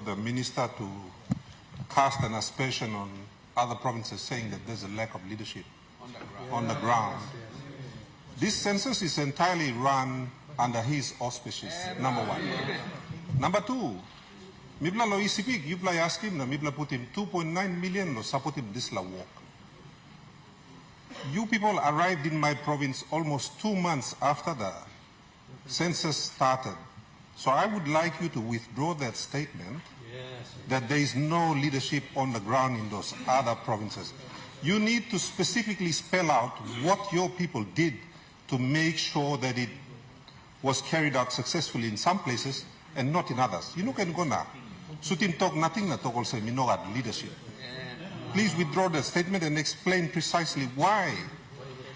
the minister to cast an aspersion on other provinces, saying that there's a lack of leadership on the ground. This census is entirely run under his auspices, number one. Number two, Mibla lo isipik, Yubla ask him, Mibla put him 2.9 million, lo support him this la walk. You people arrived in my province almost 2 months after the census started. So I would like you to withdraw that statement that there is no leadership on the ground in those other provinces. You need to specifically spell out what your people did to make sure that it was carried out successfully in some places and not in others. You know, can go now. Sutim talk nothing na talk also minogat leadership. Please withdraw the statement and explain precisely why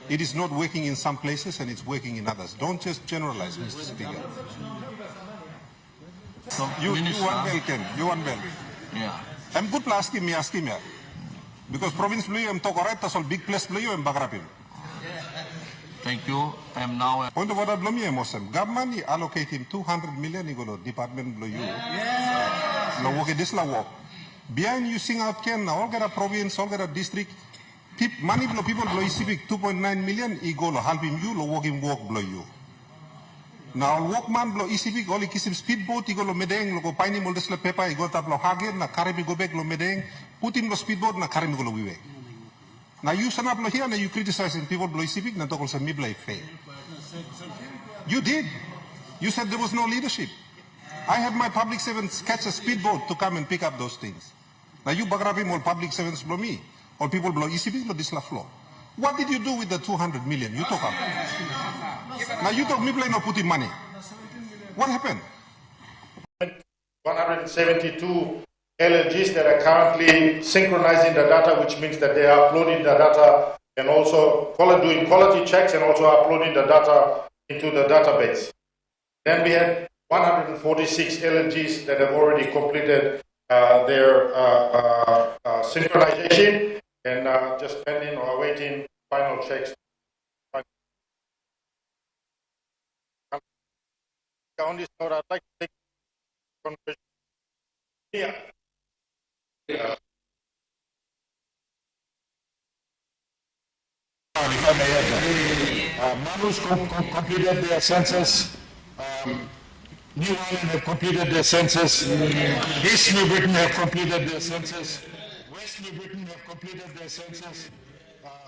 it is not working in some places and it's working in others. Don't just generalize, Mr. Speaker. So, You want well, Ken. You want well. yeah. I'm good to ask him, yeah. Because province blue, I'm talk alright, that's all big place blue, I'm bagrapim. Thank you. I am now. On the water blue, I'm awesome. Government allocate him 200 million, you go to department blue. No work this la work. Behind you sing out Ken, all get a province, all get a district. Money blow people blow civic 2.9 million, he go to help him you, lo work him work blow you. Now workman blow ECB go kiss him speedboat, he go lo medeng, lo go pine him all this la paper, he go tap lo hagen, na carry me go back lo medeng, put him lo speedboat, na carry me go lo wiwe. Now you stand up here and you criticizing people blow ECB, na talk also me blow fail. You did. You said there was no leadership. I had my public servants catch a speedboat to come and pick up those things. Now you bagrapim all public servants blow me. All people blow ECB, blow this la floor. What did you do with the 200 million? You talk about. Now you talk me play no putting money. What happened? 172 LLGs that are currently synchronizing the data, which means that they are uploading the data and also doing quality checks and also uploading the data into the database. Then we had 146 LLGs that have already completed their synchronization and just pending or awaiting final checks. On this note, I'd like to take conversation. Yeah. Manus completed their census. New Ireland have completed their census. East New Britain have completed their census. West New Britain have completed their census.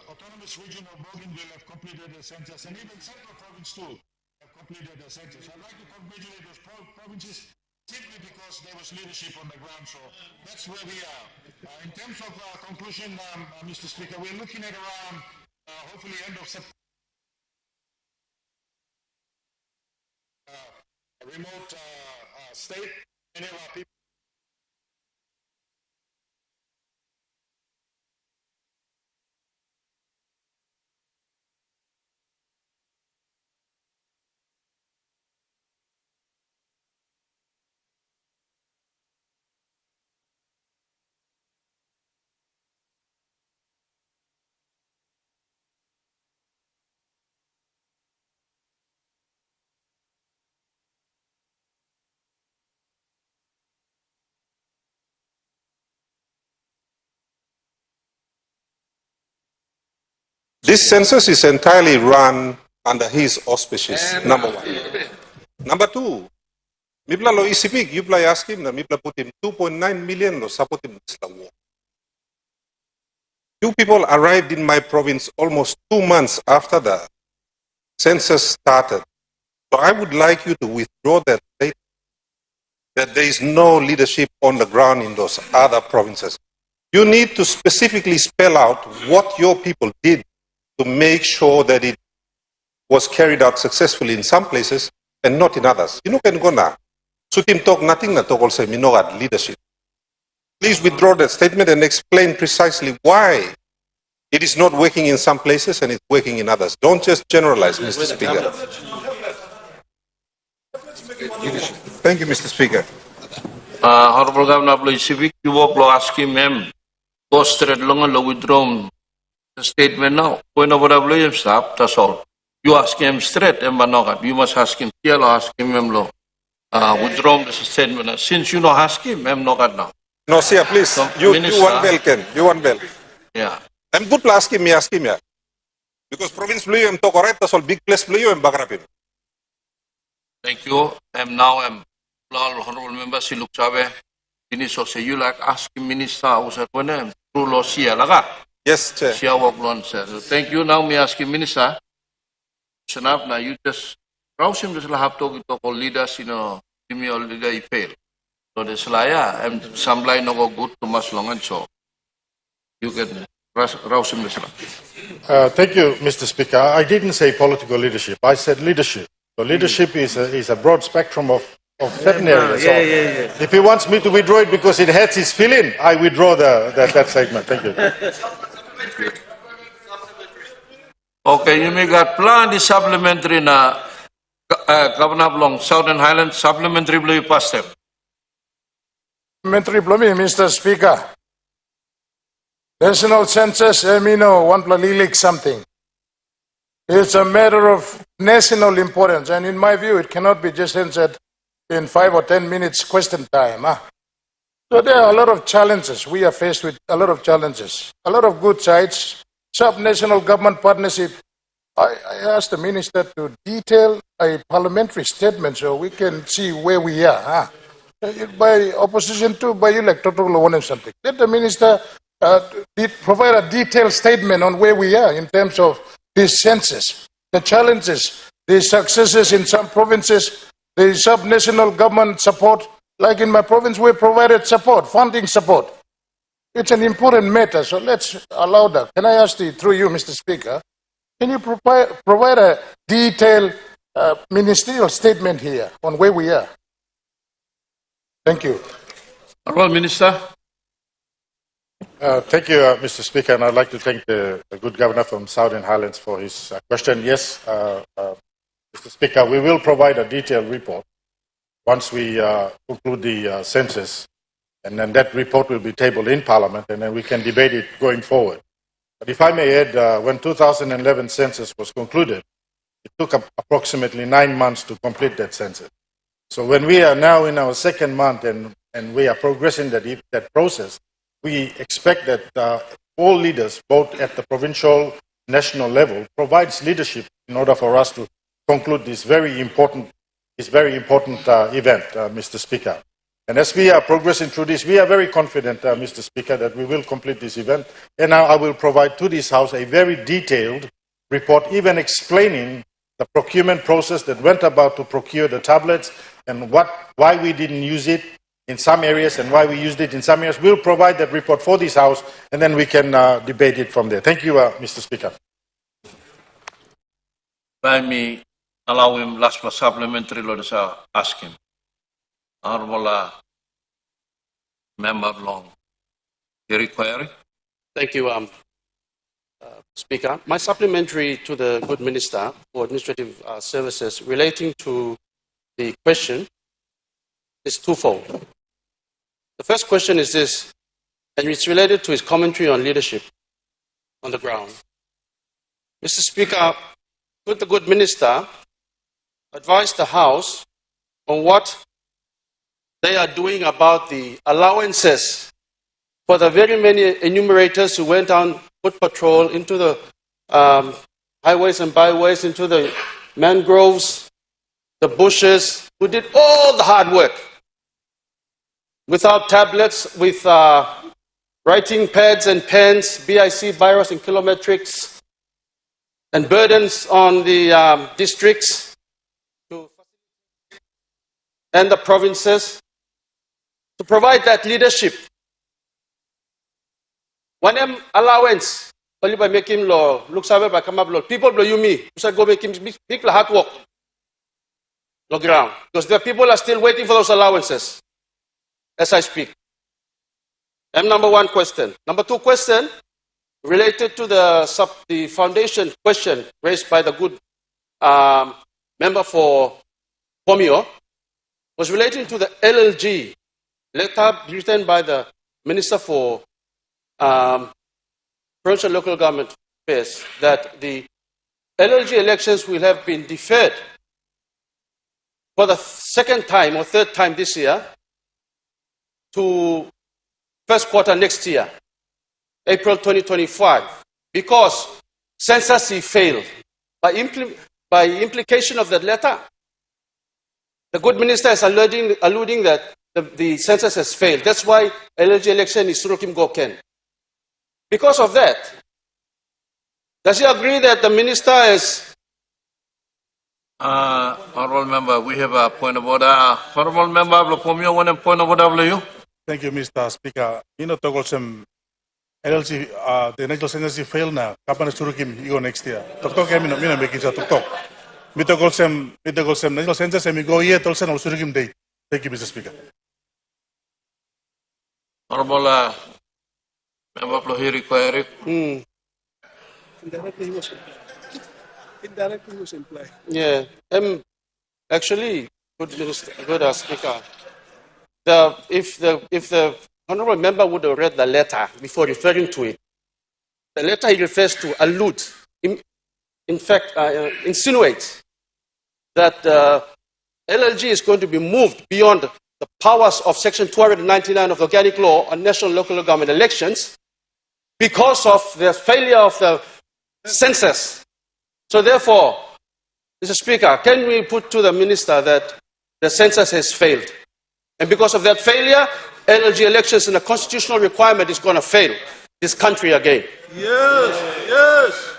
Autonomous region of Bougainville have completed their census, and even Central Province too have completed their census. I'd like to congratulate those provinces simply because there was leadership on the ground. So that's where we are. In terms of conclusion, Mr. Speaker, we're looking at around hopefully end of September. A remote state, many of our people. This census is entirely run under his auspices, number one. Number two, Mibla lo isipik, Yubla ask him, Mibla put him 2.9 million, lo support him this la walk. You people arrived in my province almost 2 months after the census started. So I would like you to withdraw that statement that there is no leadership on the ground in those other provinces. You need to specifically spell out what your people did to make sure that it was carried out successfully in some places and not in others. You know, can go now. Sutim talk nothing na talk also minogat leadership. Please withdraw that statement and explain precisely why it is not working in some places and it's working in others. Don't just generalize, Mr. Speaker. Thank you, Mr. Speaker. Honorable Governor Bloy Civic, you walk lo asking ma'am. Go straight long lo withdraw the statement now. Point of order Bloy stop, that's all. You ask him straight and manogat. You must ask him, ask him lo. withdraw the statement. Since you know Husky, ma'am, no got now. No, sir, please. So, You Minister- one bell, Ken. You one bell. Yeah. I'm good ask him, yeah. Because province blue, I'm to correct, that's all big place blue, I'm bagrapin. Thank you. I'm honorable member si Luksabe. Minister say you like asking minister usat wena through law siya laga. Yes, Chair. Siya work on sir. So thank you. Now me asking minister. Senap na you just Rausim just lahap to ito ko leaders Jimmy already fail. So the selaya I'm samlay no go good to mas longan so you can Rausim the sila. Thank you, Mr. Speaker. I didn't say political leadership. I said leadership. So leadership is a broad spectrum of certain areas. So if he wants me to withdraw it because it hurts his feeling, I withdraw that segment. Thank you. Okay, you may got plan the supplementary na Governor Long Southern Highlands supplementary blue pass them. Supplementary blooming, Mr. Speaker. National Census, Emino, one plalilik something. It's a matter of national importance, and in my view, it cannot be just answered in 5 or 10 minutes question time. So there are a lot of challenges. We are faced with a lot of challenges, a lot of good sides, sub-national government partnership. I asked the minister to detail a parliamentary statement so we can see where we are. By opposition to, by electoral or something. Let the minister provide a detailed statement on where we are in terms of this census, the challenges, the successes in some provinces, the sub-national government support. Like in my province, we provided support, funding support. It's an important matter, so let's allow that. Can I ask through you, Mr. Speaker, can you provide a detailed ministerial statement here on where we are? Thank you. Honorable Minister. Thank you, Mr. Speaker, and I'd like to thank the good governor from Southern Highlands for his question. Yes, Mr. Speaker, we will provide a detailed report once we conclude the census, and then that report will be tabled in Parliament, and then we can debate it going forward. But if I may add, when 2011 census was concluded, it took approximately 9 months to complete that census. So when we are now in our second month and we are progressing that process, we expect that all leaders, both at the provincial, national level, provides leadership in order for us to conclude this very important event, Mr. Speaker. And as we are progressing through this, we are very confident, Mr. Speaker, that we will complete this event. And now I will provide to this House a very detailed report, even explaining the procurement process that went about to procure the tablets and why we didn't use it in some areas and why we used it in some areas. We'll provide that report for this House, and then we can debate it from there. Thank you, Mr. Speaker. Let me allow him last for supplementary law to ask him. Honorable Member Long. Your query? Thank you, Speaker. My supplementary to the good Minister for Administrative Services relating to the question is twofold. The first question is this, and it's related to his commentary on leadership on the ground. Mr. Speaker, could the good Minister advise the House on what they are doing about the allowances for the very many enumerators who went on foot patrol into the highways and byways, into the mangroves, the bushes, who did all the hard work without tablets, with writing pads and pens, BIC, virus and kilometrics, and burdens on the districts and the provinces to provide that leadership. One allowance, only by making law, looks over by come up law. People blow you me, so go make him big hard work. No ground. Because the people are still waiting for those allowances as I speak. Number one question. Number two question, related to the foundation question raised by the good member for Pomio, was relating to the LLG letter written by the Minister for Provincial Local Government Affairs that the LLG elections will have been deferred for the second time or third time this year to first quarter next year, April 2025, because census failed. By implication of that letter, the good minister is alluding that the census has failed. That's why LG election is Surukim Goken. Because of that, does he agree that the minister is... Honorable member, we have a point of order. Honorable member, Blopomio, one point of order, you. Thank you, Mr. Speaker. Togol sem LLC, the national census fail na. Kapan surukim igo next year. Tok kami mina making sa tok. Mitogol sem national census sem igo ye tolsen ol surukim day. Thank you, Mr. Speaker. Honorable member Plohiri Kwairi. Indirectly was implied. Yeah, actually, good speaker. If the honorable member would have read the letter before referring to it, the letter he refers to allude, in fact, insinuates that LLG is going to be moved beyond the powers of Section 299 of the Organic Law on national and local government elections because of the failure of the census. So therefore, Mr. Speaker, can we put to the minister that the census has failed? And because of that failure, LLG elections and the constitutional requirement is going to fail this country again. Yes.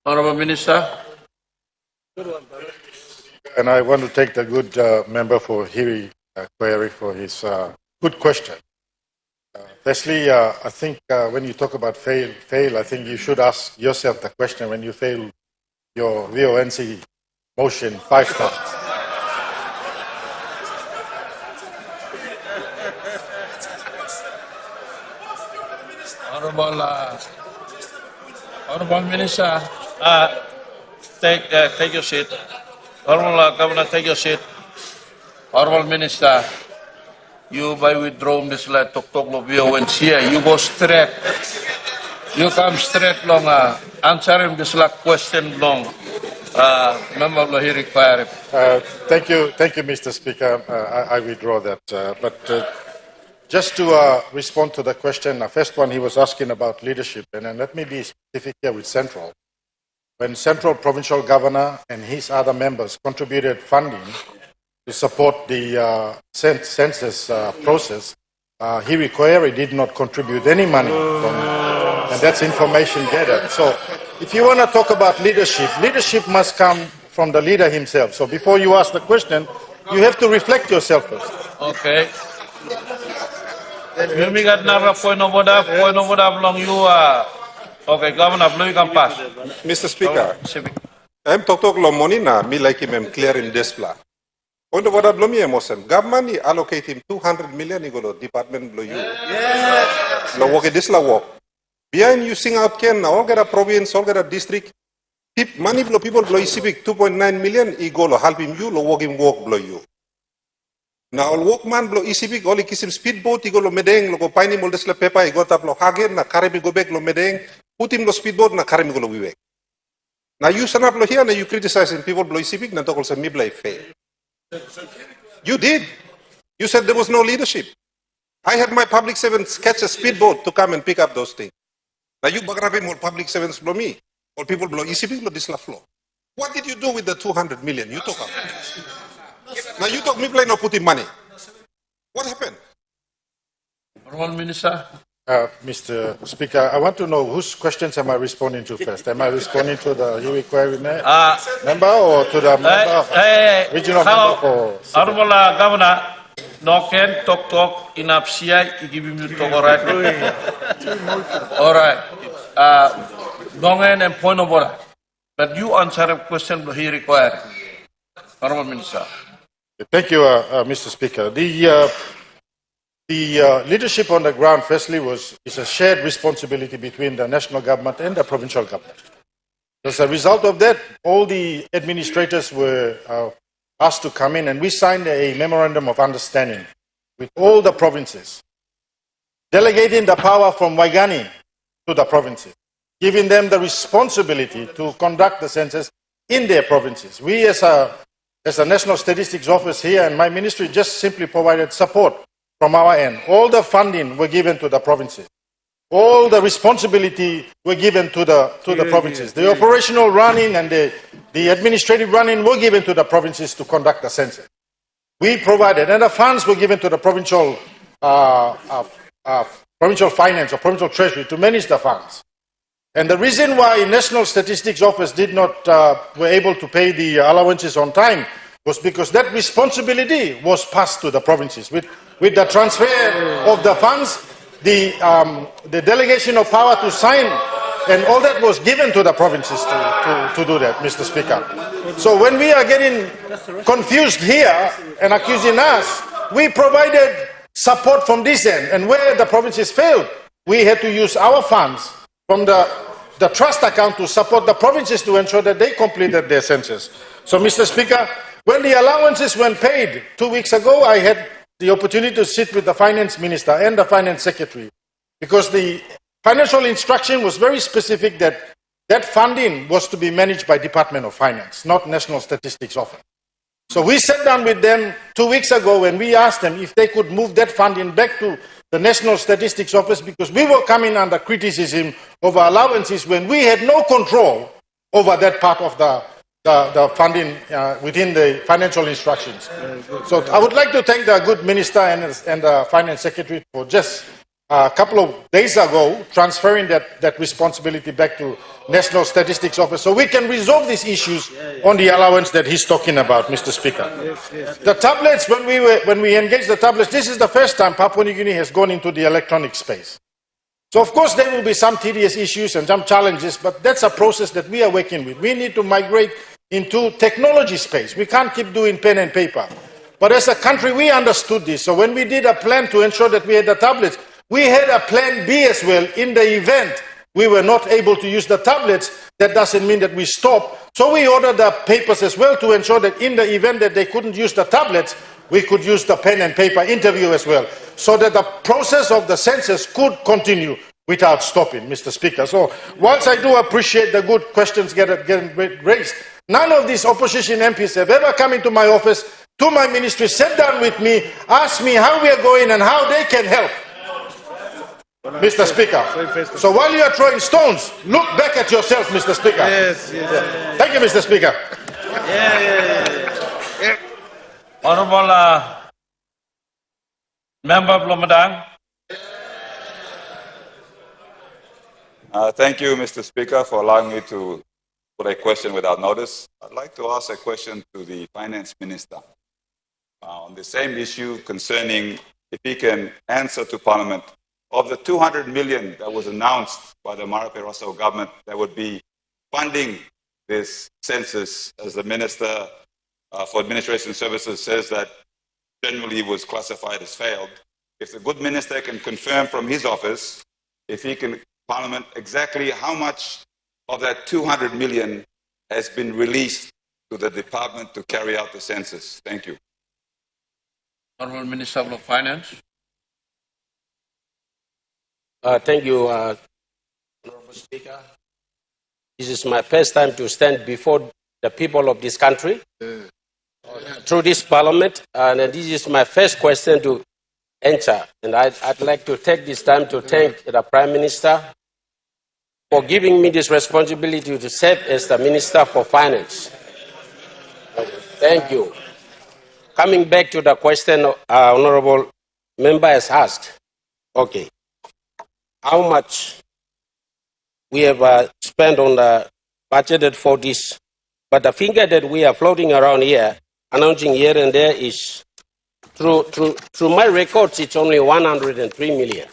Honorable Minister. And I want to thank the good member for Hiri Query for his good question. Firstly, I think when you talk about fail, I think you should ask yourself the question when you fail your VONC motion 5 times. Honorable Minister, take your seat. Honorable Governor, take your seat. Honorable Minister, you by withdrawing this letter talk lo VONC, you go straight. You come straight long answering this question long. Member Lahiri Kwari. Thank you, Mr. Speaker. I withdraw that. But just to respond to the question, the first one he was asking about leadership, and then let me be specific here with Central. When Central Provincial Governor and his other members contributed funding to support the census process, Hiri Koeri did not contribute any money, and that's information gathered. So if you want to talk about leadership must come from the leader himself. So before you ask the question, you have to reflect yourself first. Okay. We got another point of order along you. Okay, Governor, you can pass. Mr. Speaker, I'm talking lo monina, me like him clear in this plan. On the order blow me emotion, government allocate him 200 million igolo department blow you. Lo work this la work. Behind you sing out Ken, all get a province, all get a district. Money blow people blow civic 2.9 million igolo help him you, lo work him work blow you. Now all workman blow civic, all kiss him speedboat, igolo medeng, lo go pine him all this la pepa, igota blow hagen, na carry go back lo medeng, put him lo speedboat, na carry go lo wiwek. Now you stand up here, now you criticizing people blow civic, na talk say me blow fail. You did. You said there was no leadership. I had my public servants catch a speedboat to come and pick up those things. Now you bagrabe more public servants blow me. All people blow ECB blow this la floor. What did you do with the 200 million? You talk about. Now you talk me play no putting money. What happened? Honorable Minister. Mr. Speaker, I want to know whose questions am I responding to first? Am I responding to the Hiri Query member or to the member, regional member for... Honorable Governor, no can talk enough CI, give him to talk, all right? All right. Dongen and point of order. But you answer a question he required. Honorable Minister. Thank you, Mr. Speaker. The leadership on the ground, firstly, is a shared responsibility between the national government and the provincial government. As a result of that, all the administrators were asked to come in, and we signed a memorandum of understanding with all the provinces, delegating the power from Waigani to the provinces, giving them the responsibility to conduct the census in their provinces. We, as a as the National Statistics Office here and my ministry just simply provided support from our end. All the funding were given to the provinces. All the responsibility were given to the provinces. The operational running and the administrative running were given to the provinces to conduct the census. We provided, and the funds were given to the provincial finance or provincial treasury to manage the funds. And the reason why National Statistics Office did not were able to pay the allowances on time was because that responsibility was passed to the provinces. With the transfer of the funds, the delegation of power to sign and all that was given to the provinces to do that, Mr. Speaker. So when we are getting confused here and accusing us, we provided support from this end, and where the provinces failed, we had to use our funds from the trust account to support the provinces to ensure that they completed their census. So, Mr. Speaker, when the allowances were paid 2 weeks ago, I had the opportunity to sit with the finance minister and the finance secretary, because the financial instruction was very specific that that funding was to be managed by Department of Finance, not National Statistics Office. So we sat down with them 2 weeks ago and we asked them if they could move that funding back to the National Statistics Office, because we were coming under criticism of allowances when we had no control over that part of the funding within the financial instructions. So I would like to thank the good minister and the finance secretary for just a couple of days ago transferring that responsibility back to National Statistics Office so we can resolve these issues on the allowance that he's talking about, Mr. Speaker. The tablets, when we engage the tablets, this is the first time Papua New Guinea has gone into the electronic space. So of course there will be some tedious issues and some challenges, but that's a process that we are working with. We need to migrate into technology space. We can't keep doing pen and paper. But as a country, we understood this. So when we did a plan to ensure that we had the tablets, we had a plan B as well. In the event we were not able to use the tablets, that doesn't mean that we stop. So we ordered the papers as well to ensure that in the event that they couldn't use the tablets, we could use the pen and paper interview as well, so that the process of the census could continue without stopping, Mr. Speaker. So whilst I do appreciate the good questions getting raised, none of these opposition MPs have ever come into my office, to my ministry, sat down with me, asked me how we are going and how they can help. Mr. Speaker. So while you are throwing stones, look back at yourself, Mr. Speaker. Yes. Thank you, Mr. Speaker. Honorable Member Blomadang. Thank you, Mr. Speaker, for allowing me to put a question without notice. I'd like to ask a question to the Finance Minister on the same issue concerning if he can answer to Parliament of the 200 million that was announced by the Marape Rossell government that would be funding this census, as the Minister for Administration Services says that generally was classified as failed. If the good minister can confirm from his office, if he can Parliament exactly how much of that 200 million has been released to the department to carry out the census. Thank you. Honorable Minister of Finance. Thank you, Honorable Speaker. This is my first time to stand before the people of this country through this Parliament, and this is my first question to answer. And I'd like to take this time to thank the Prime Minister for giving me this responsibility to serve as the Minister for Finance. Thank you. Coming back to the question Honorable Member has asked. Okay. How much we have spent on the budgeted for this? But the figure that we are floating around here, announcing here and there, is through my records, it's only 103 million,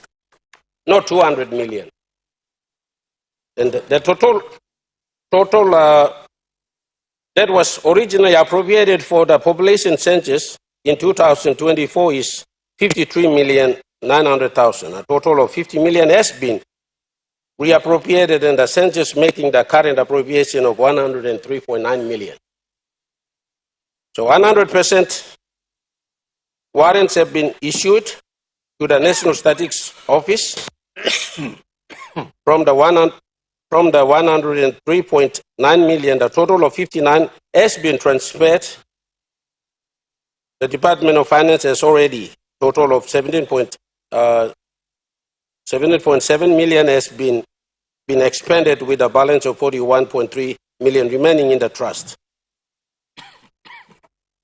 not 200 million. And the total that was originally appropriated for the population census in 2024 is 53,900,000. A total of 50 million has been reappropriated in the census, making the current appropriation of 103.9 million. So 100% warrants have been issued to the National Statistics Office from the 103.9 million. The total of 59 has been transferred The Department of Finance has already total of 17.7 million has been expended with a balance of 41.3 million remaining in the trust.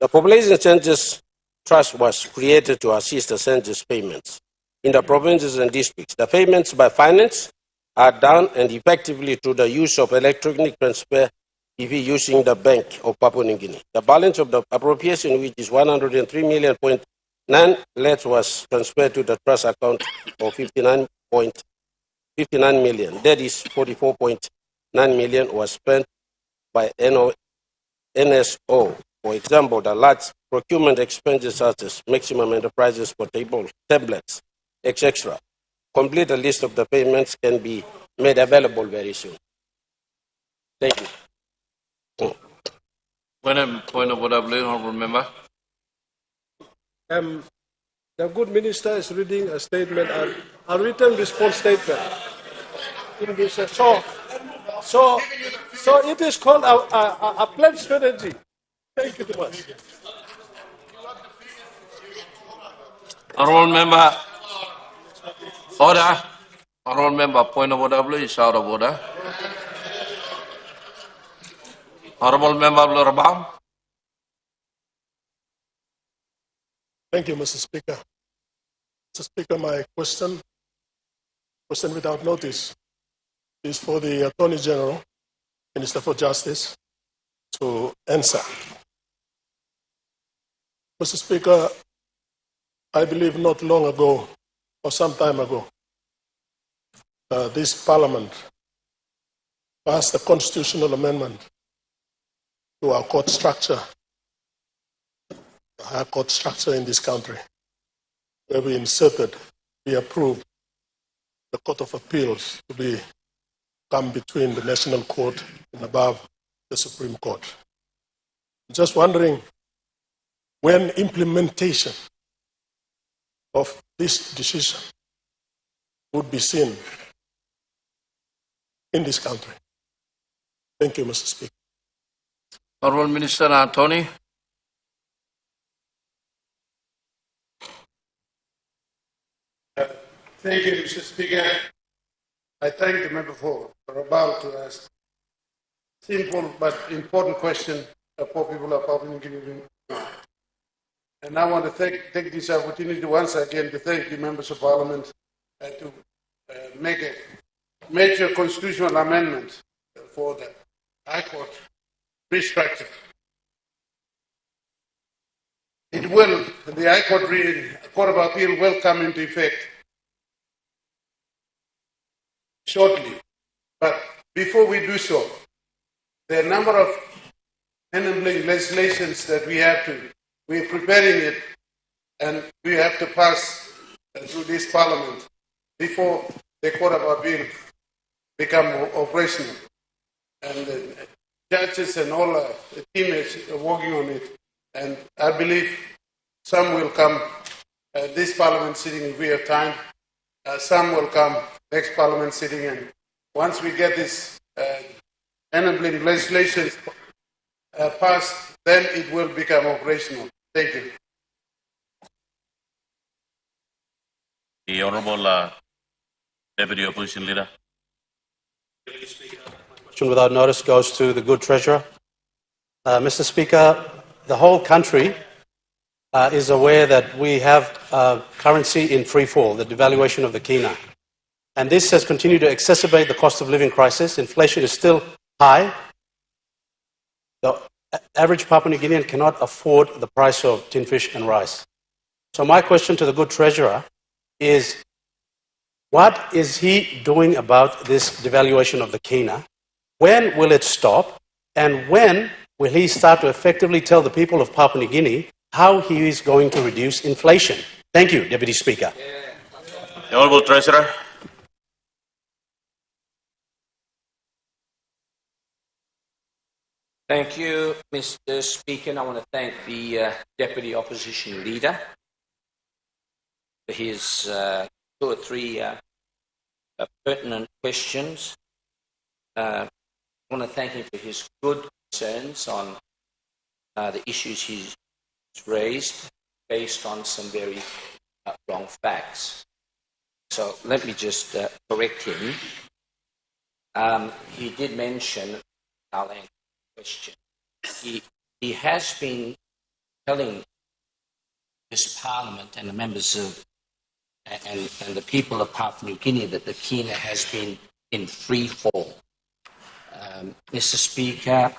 The Population Census Trust was created to assist the census payments in the provinces and districts. The payments by finance are done and effectively through the use of electronic transfer if using the Bank of Papua New Guinea. The balance of the appropriation, which is 103 million.9 less, was transferred to the trust account of 59 million. That is 44.9 million was spent by NSO. For example, the large procurement expenses such as maximum enterprises for tablets, etc. Complete a list of the payments can be made available very soon. Thank you. Point of order, honorable member. The good minister is reading a statement, a written response statement. So it is called a plan strategy. Thank you too much. Honorable member. Order. Honorable member, point of order is out of order. Honorable member Rabam. Thank you, Mr. Speaker. Mr. Speaker, my question without notice, is for the Attorney General, Minister for Justice, to answer. Mr. Speaker, I believe not long ago, or some time ago, this Parliament passed a constitutional amendment to our court structure, the high court structure in this country, where we approved the Court of Appeals to come between the National Court and above the Supreme Court. Just wondering when implementation of this decision would be seen in this country. Thank you, Mr. Speaker. Honorable Minister Anthony. Thank you, Mr. Speaker. I thank the member for about to ask simple but important question for people of Papua New Guinea. And I want to take this opportunity once again to thank the members of Parliament to make a major constitutional amendment for the High Court restructure. The High Court of Appeal will come into effect shortly. But before we do so, there are a number of enabling legislations that we're preparing it, and we have to pass through this Parliament before the Court of Appeal become operational. And the judges and all the team is working on it. And I believe some will come this Parliament sitting if we have time. Some will come next Parliament sitting. And once we get this enabling legislation passed, then it will become operational. Thank you. The Honourable Deputy Opposition Leader. Question without notice goes to the good treasurer. Mr. Speaker, the whole country is aware that we have currency in free fall, the devaluation of the Kina. And this has continued to exacerbate the cost of living crisis. Inflation is still high. The average Papua New Guinean cannot afford the price of tin fish and rice. So my question to the good treasurer is, what is he doing about this devaluation of the Kina? When will it stop? And when will he start to effectively tell the people of Papua New Guinea how he is going to reduce inflation? Thank you, Deputy Speaker. The Honourable Treasurer. Thank you, Mr. Speaker. And I want to thank the Deputy Opposition Leader for his 2 or 3 pertinent questions. I want to thank him for his good concerns on the issues he's raised based on some very wrong facts. So let me just correct him. He did mention, I'll answer the question. He has been telling this Parliament and the members of and the people of Papua New Guinea that the Kina has been in free fall. Mr. Speaker,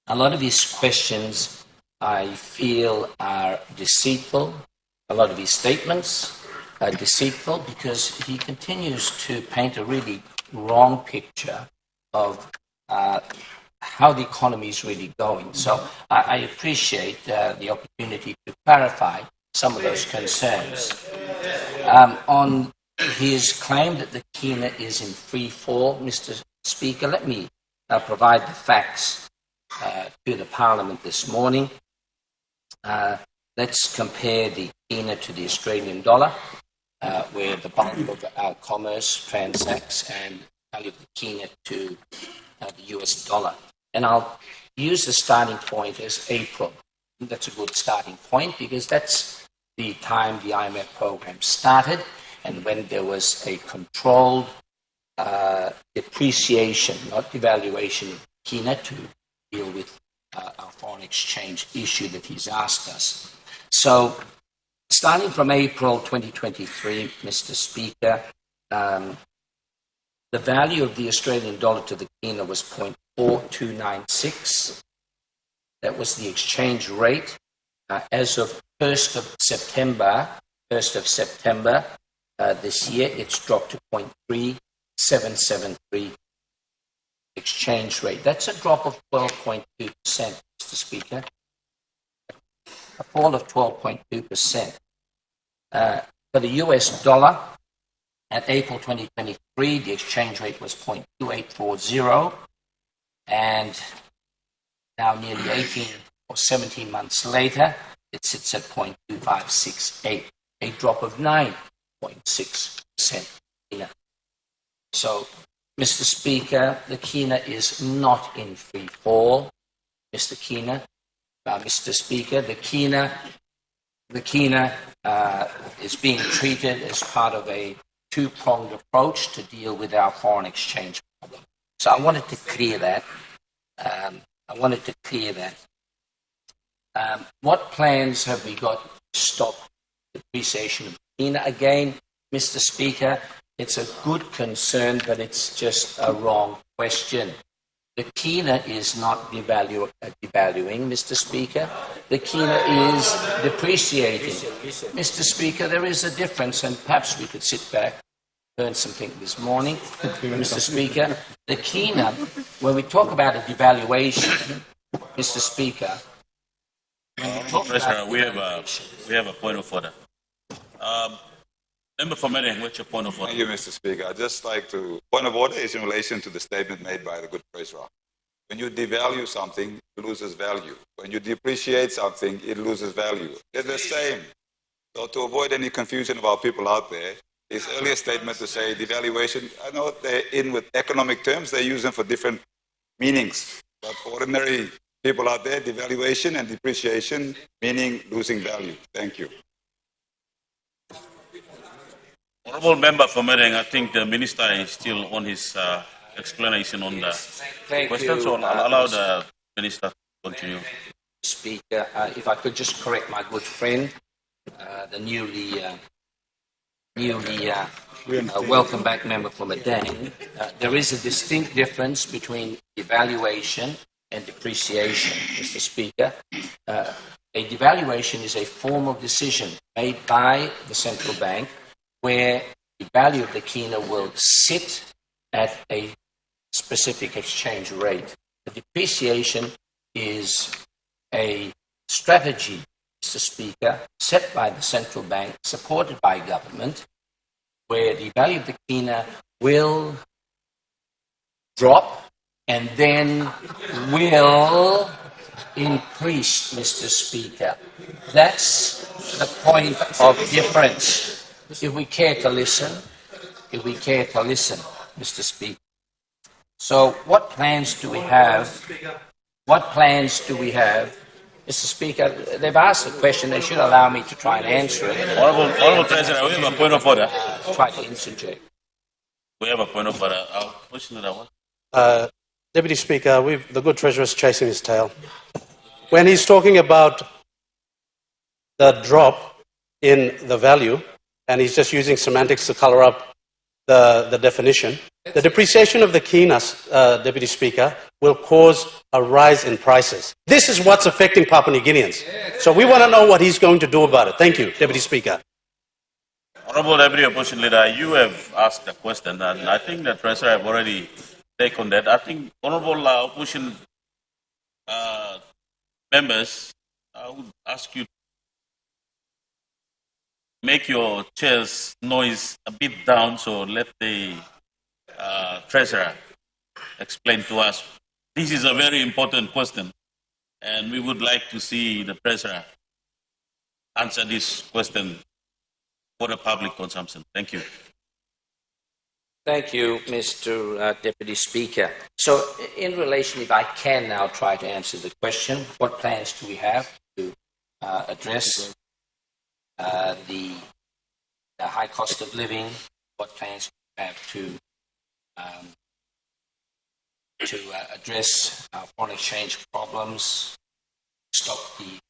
a lot of his questions I feel are deceitful. A lot of his statements are deceitful because he continues to paint a really wrong picture of how the economy is really going. So I appreciate the opportunity to clarify some of those concerns. On his claim that the Kina is in free fall, Mr. Speaker, let me provide the facts to the Parliament this morning. Let's compare the Kina to the Australian dollar, where the bulk of our commerce transacts, and value of the Kina to the US dollar. And I'll use the starting point as April. That's a good starting point because that's the time the IMF program started and when there was a controlled depreciation, not devaluation of Kina to deal with our foreign exchange issue that he's asked us. So starting from April 2023, Mr. Speaker, the value of the Australian dollar to the Kina was 0.4296. That was the exchange rate. As of 1st of September this year, it's dropped to 0.3773 exchange rate. That's a drop of 12.2%, Mr. Speaker. A fall of 12.2%. For the US dollar, at April 2023, the exchange rate was 0.2840, and now nearly 18 or 17 months later, it sits at 0.2568, a drop of 9.6%. So, Mr. Speaker, the Kina is not in free fall. Mr. Speaker, the Kina is being treated as part of a two-pronged approach to deal with our foreign exchange problem. So I wanted to clear that. What plans have we got to stop the depreciation of Kina? Again, Mr. Speaker, it's a good concern, but it's just a wrong question. The Kina is not devaluing, Mr. Speaker. The Kina is depreciating. Mr. Speaker, there is a difference, and perhaps we could sit back, learn something this morning. Mr. Speaker, the Kina, when we talk about a devaluation, Mr. Speaker, Treasurer, we have a point of order. Member for Masere, what's your point of order? Thank you, Mr. Speaker. I'd just like to, point of order is in relation to the statement made by the good Treasurer. When you devalue something, it loses value. When you depreciate something, it loses value. They're the same. So to avoid any confusion of our people out there, his earlier statement to say devaluation, I know they're in with economic terms, they use them for different meanings. But for ordinary people out there, devaluation and depreciation, meaning losing value. Thank you. Honourable Member for Masere, I think the Minister is still on his explanation on the question, so I'll allow the Minister to continue. Speaker, if I could just correct my good friend, the newly welcome back member for Madang. There is a distinct difference between devaluation and depreciation, Mr. Speaker. A devaluation is a formal decision made by the central bank where the value of the Kina will sit at a specific exchange rate. The depreciation is a strategy, Mr. Speaker, set by the central bank, supported by government, where the value of the Kina will drop and then will increase, Mr. Speaker. That's the point of difference. If we care to listen, Mr. Speaker. So what plans do we have? Mr. Speaker, they've asked a question. They should allow me to try and answer it. Honorable Treasurer, we have a point of order. Try to interject. We have a point of order. Question that one. Deputy Speaker, the good Treasurer is chasing his tail. When he's talking about the drop in the value, and he's just using semantics to color up the definition, the depreciation of the Kina, Deputy Speaker, will cause a rise in prices. This is what's affecting Papua New Guineans. So we want to know what he's going to do about it. Thank you, Deputy Speaker. Honorable Deputy Opposition Leader, you have asked a question, and I think the Treasurer have already taken on that. I think Honorable Opposition members, I would ask you to make your chair's noise a bit down, so let the Treasurer explain to us. This is a very important question, and we would like to see the Treasurer answer this question for the public consumption. Thank you. Thank you, Mr. Deputy Speaker. So, in relation, if I can now try to answer the question, what plans do we have to address the high cost of living? What plans do we have to address foreign exchange problems, stop the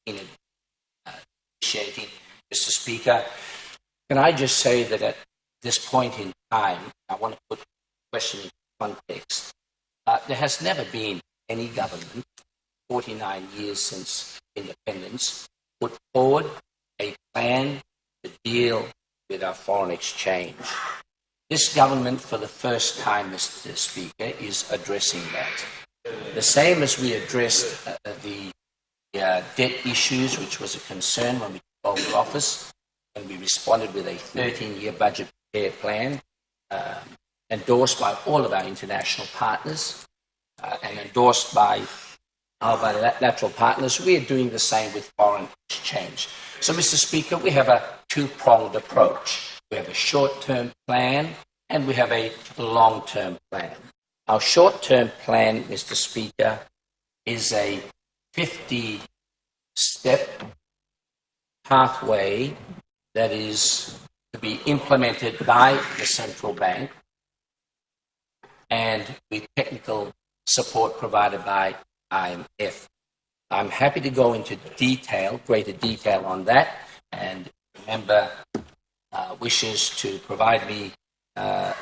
depreciating? Mr. Speaker, can I just say that at this point in time, I want to put the question in context. There has never been any government, 49 years since independence, put forward a plan to deal with our foreign exchange. This government, for the first time, Mr. Speaker, is addressing that. The same as we addressed the debt issues, which was a concern when we took over office, when we responded with a 13-year budget repair plan, endorsed by all of our international partners and endorsed by our bilateral partners. We are doing the same with foreign exchange. So, Mr. Speaker, we have a two-pronged approach. We have a short-term plan and we have a long-term plan. Our short-term plan, Mr. Speaker, is a 50-step pathway that is to be implemented by the central bank and with technical support provided by IMF. I'm happy to go into greater detail on that, and if the member wishes to provide me a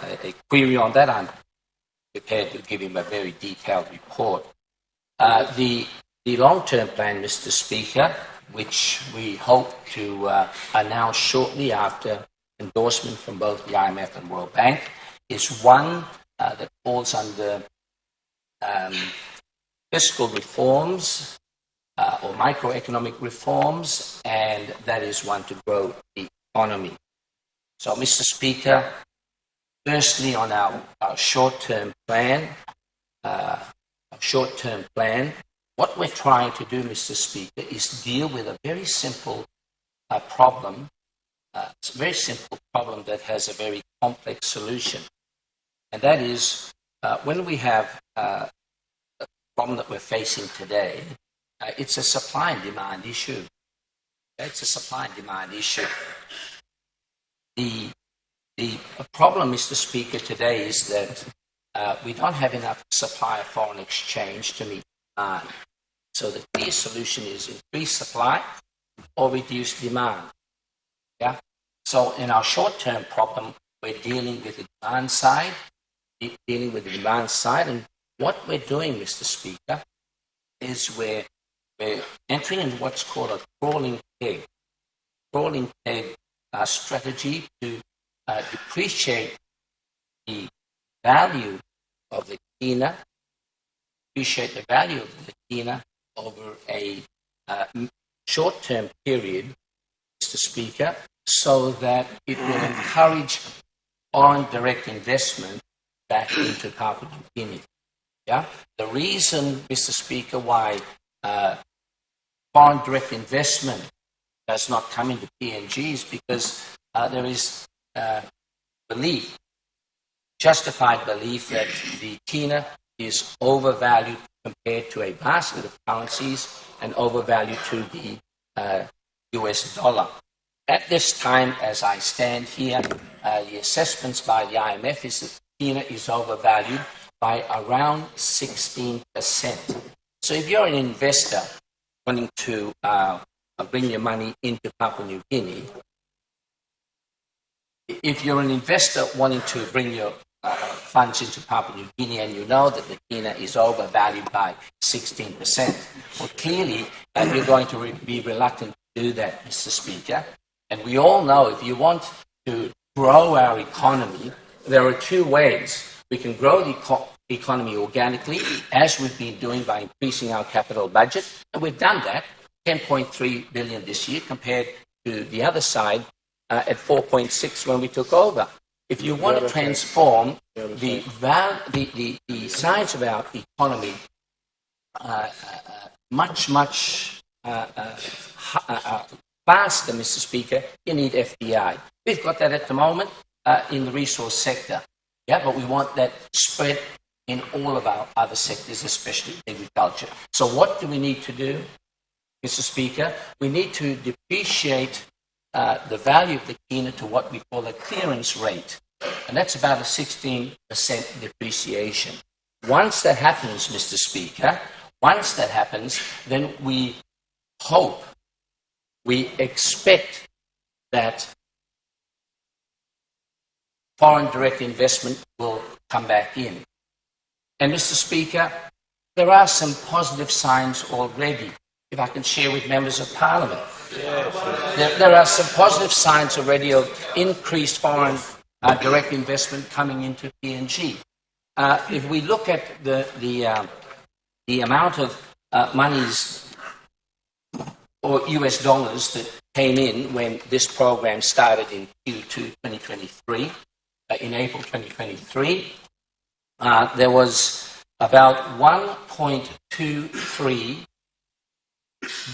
query on that, I'm prepared to give him a very detailed report. The long-term plan, Mr. Speaker, which we hope to announce shortly after endorsement from both the IMF and World Bank, is one that falls under fiscal reforms or microeconomic reforms, and that is one to grow the economy. So, Mr. Speaker, firstly on our short-term plan, what we're trying to do, Mr. Speaker, is deal with a very simple problem. It's a very simple problem that has a very complex solution. And that is, when we have a problem that we're facing today, it's a supply and demand issue. It's a supply and demand issue. The problem, Mr. Speaker, today is that we don't have enough supply of foreign exchange to meet demand. So the clear solution is increase supply or reduce demand. Yeah. So in our short-term problem, we're dealing with the demand side, and what we're doing, Mr. Speaker, is we're entering into what's called a crawling peg strategy to depreciate the value of the Kina, over a short-term period, Mr. Speaker, so that it will encourage foreign direct investment back into Papua New Guinea. Yeah? The reason, Mr. Speaker, why foreign direct investment does not come into PNG is because there is justified belief that the Kina is overvalued compared to a basket of currencies and overvalued to the US dollar. At this time, as I stand here, the assessments by the IMF is that Kina is overvalued by around 16%. So if you're an investor wanting to bring your money into Papua New Guinea, if you're an investor wanting to bring your funds into Papua New Guinea and you know that the Kina is overvalued by 16%, well, clearly you're going to be reluctant to do that, Mr. Speaker. And we all know if you want to grow our economy, there are two ways. We can grow the economy organically, as we've been doing by increasing our capital budget, and we've done that, 10.3 billion this year compared to the other side at 4.6 when we took over. If you want to transform the size of our economy much faster, Mr. Speaker, you need FDI. We've got that at the moment in the resource sector. Yeah, but we want that spread in all of our other sectors, especially agriculture. So what do we need to do, Mr. Speaker? We need to depreciate the value of the Kina to what we call a clearance rate. And that's about a 16% depreciation. Once that happens, Mr. Speaker, once that happens, then we hope, we expect that foreign direct investment will come back in. And Mr. Speaker, there are some positive signs already, if I can share with members of Parliament. There are some positive signs already of increased foreign direct investment coming into PNG. If we look at the amount of monies or US dollars that came in when this program started in Q2 2023, in April 2023, there was about 1.23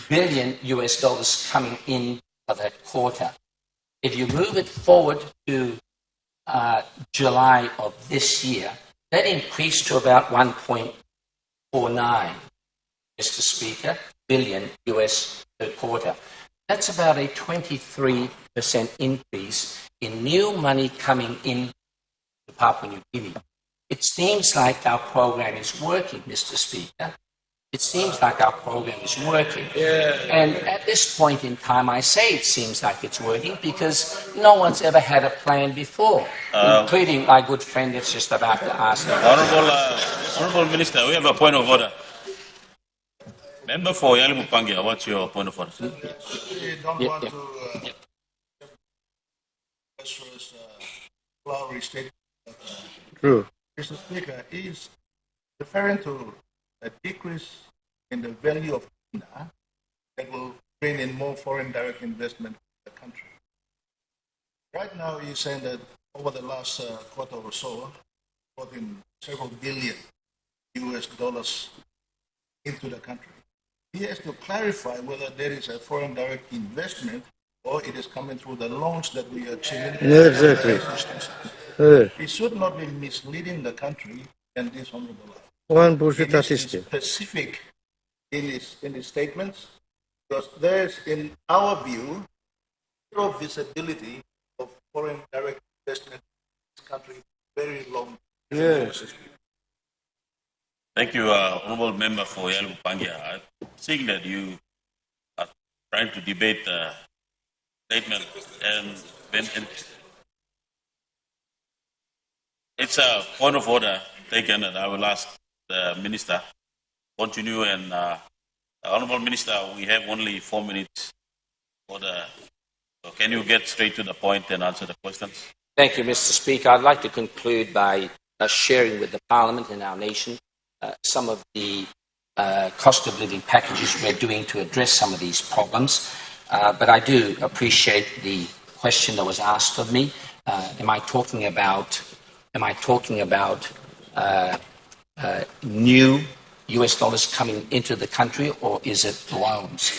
billion US dollars coming in for that quarter. If you move it forward to July of this year, that increased to about 1.49, Mr. Speaker, billion US per quarter. That's about a 23% increase in new money coming in to Papua New Guinea. It seems like our program is working, Mr. Speaker. It seems like our program is working. And at this point in time, I say it seems like it's working because no one's ever had a plan before, including my good friend that's just about to ask me. Honorable Minister, we have a point of order. Member for Yali Mupangia, what's your point of order? We don't want to flowery statement. True. Mr. Speaker, is referring to a decrease in the value of Kina that will bring in more foreign direct investment in the country. Right now, he's saying that over the last quarter or so, brought in several billion US dollars into the country. He has to clarify whether there is a foreign direct investment or it is coming through the loans that we are achieving. Exactly. He should not be misleading the country and this honorable. One bullshit He needs to be system. specific in his statements, because there's, in our view, zero visibility of foreign direct investment in this country very long. Yes. Thank you, Honorable Member for Yalu Pangia. I'm seeing that you are trying to debate the statement, and it's a point of order taken, and I will ask the Minister continue. And Honorable Minister, we have only 4 minutes for the. So can you get straight to the point and answer the questions? Thank you, Mr. Speaker. I'd like to conclude by sharing with the Parliament and our nation some of the cost of living packages we're doing to address some of these problems. But I do appreciate the question that was asked of me. Am I talking about new US dollars coming into the country, or is it loans?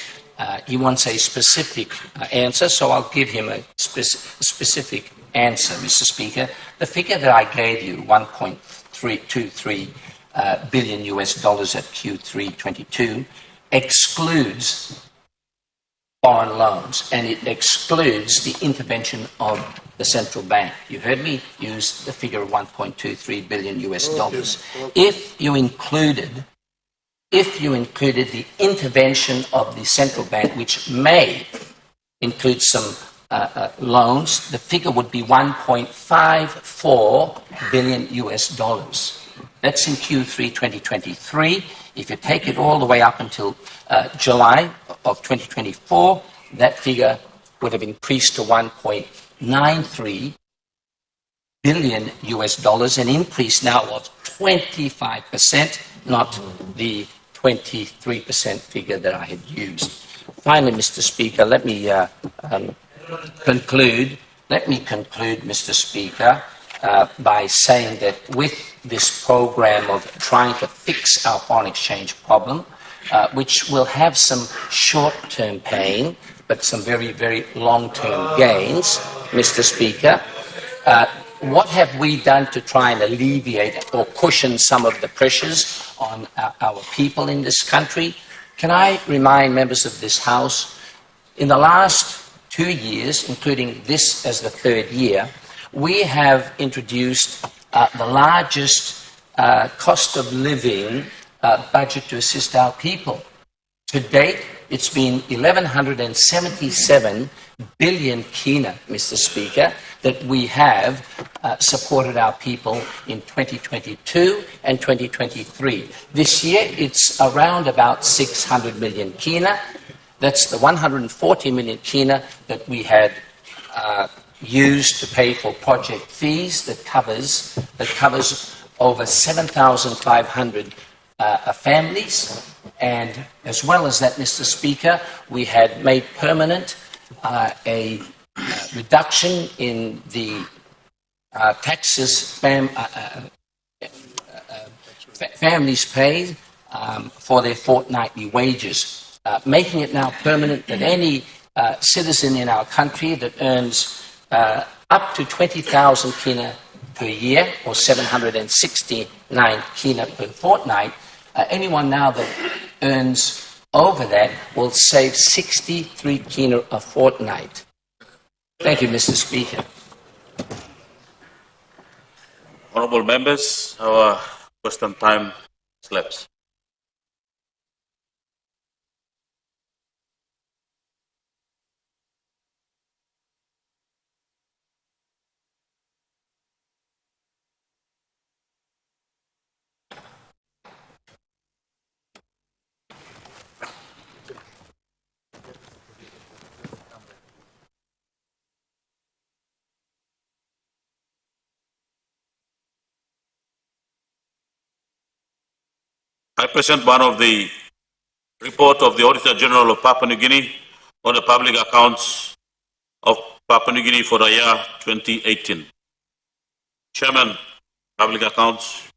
He wants a specific answer, so I'll give him a specific answer, Mr. Speaker. The figure that I gave you, 1.323 billion US dollars at Q3 22 excludes foreign loans, and it excludes the intervention of the central bank. You heard me use the figure of 1.23 billion US dollars. If you included the intervention of the central bank, which may include some loans, the figure would be 1.54 billion US dollars. That's in Q3 2023. If you take it all the way up until July of 2024, that figure would have increased to 1.93 billion US dollars, an increase now of 25%, not the 23% figure that I had used. Finally, Mr. Speaker, let me conclude, Mr. Speaker, by saying that with this program of trying to fix our foreign exchange problem, which will have some short-term pain, but some very, very long-term gains, Mr. Speaker, what have we done to try and alleviate or cushion some of the pressures on our people in this country? Can I remind members of this House, in the last 2 years, including this as the third year, we have introduced the largest cost of living budget to assist our people. To date, it's been 1,177 billion Kina, Mr. Speaker, that we have supported our people in 2022 and 2023. This year, it's around about 600 million Kina. That's the 140 million Kina that we had used to pay for project fees that covers over 7,500 families. And as well as that, Mr. Speaker, we had made permanent a reduction in the taxes families pay for their fortnightly wages, making it now permanent that any citizen in our country that earns up to 20,000 Kina per year, or 769 Kina per fortnight, anyone now that earns over that will save 63 Kina a fortnight. Thank you, Mr. Speaker. Honourable members, our question time lapsed. I present one of the report of the Auditor General of Papua New Guinea on the public accounts of Papua New Guinea for the year 2018. Chairman, public accounts.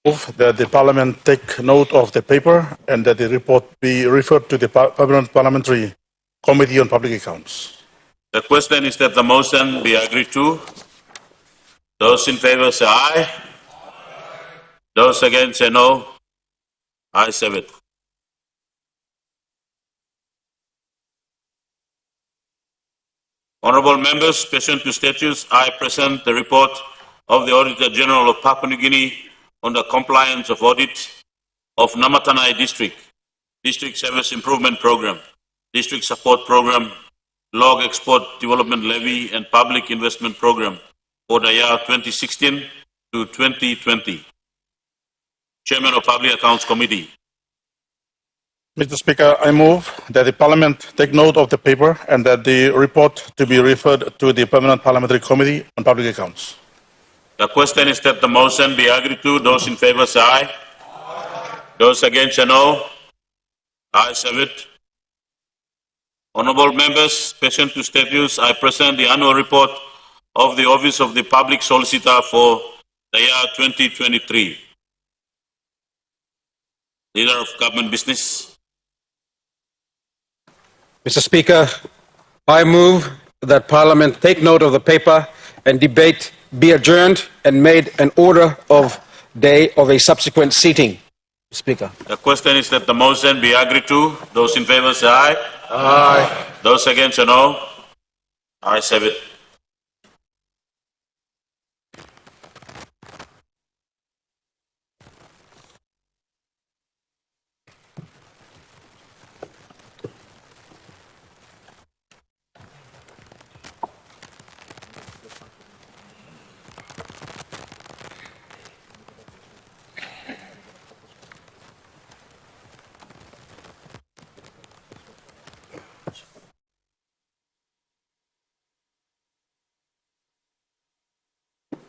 Move that the Parliament take note of the paper and that the report be referred to the Permanent Parliamentary Committee on Public Accounts. The question is that the motion be agreed to. Those in favour say aye. Those against say no. Ayes have it. Honourable members, pursuant to statutes, I present the report of the Auditor General of Papua New Guinea on the compliance of audit of Namatanai District, District Service Improvement Program, District Support Program, Log Export Development Levy and Public Investment Program for the year 2016 to 2020. Chairman of Public Accounts Committee. Mr. Speaker, I move that the Parliament take note of the paper and that the report to be referred to the Permanent Parliamentary Committee on Public Accounts. The question is that the motion be agreed to. Those in favour say aye. Those against say no. Ayes have it. Honourable members, pursuant to statutes, I present the annual report of the Office of the Public Solicitor for the year 2023. Leader of Government Business. Mr. Speaker, I move that Parliament take note of the paper and debate be adjourned and made an order of day of a subsequent seating. Speaker. The question is that the motion be agreed to. Those in favor say aye. Aye. Those against say no. Ayes have it.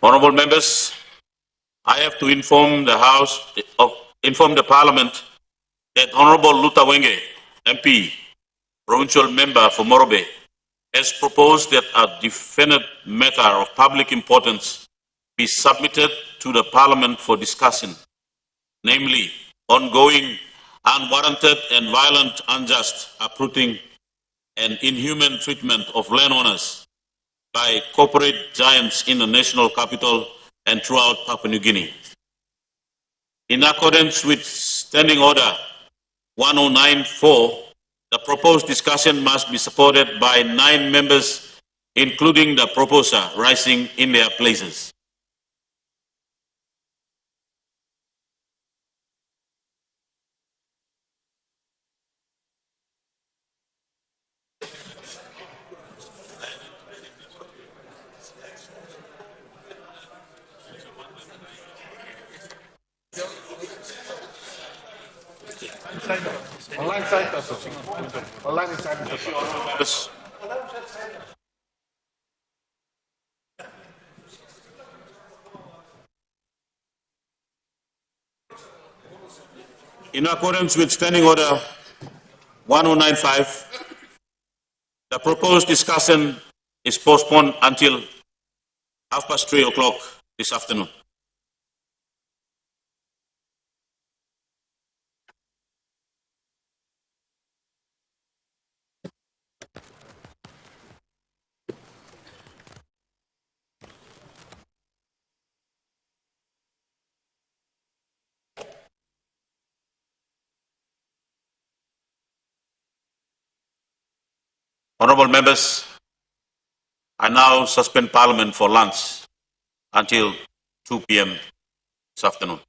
Honourable members, I have to inform the Parliament that Honourable Luta Wenge, MP, provincial member for Morobe, has proposed that a definite matter of public importance be submitted to the Parliament for discussion, namely ongoing unwarranted and violent, unjust, uprooting and inhuman treatment of landowners by corporate giants in the national capital and throughout Papua New Guinea. In accordance with Standing Order 1094, the proposed discussion must be supported by 9 members, including the proposer, rising in their places. Online side processing. Online side processing. Yes. In accordance with Standing Order 1095, the proposed discussion is postponed until 3:30 this afternoon. Honourable members, I now suspend Parliament for lunch until 2 p.m. this afternoon.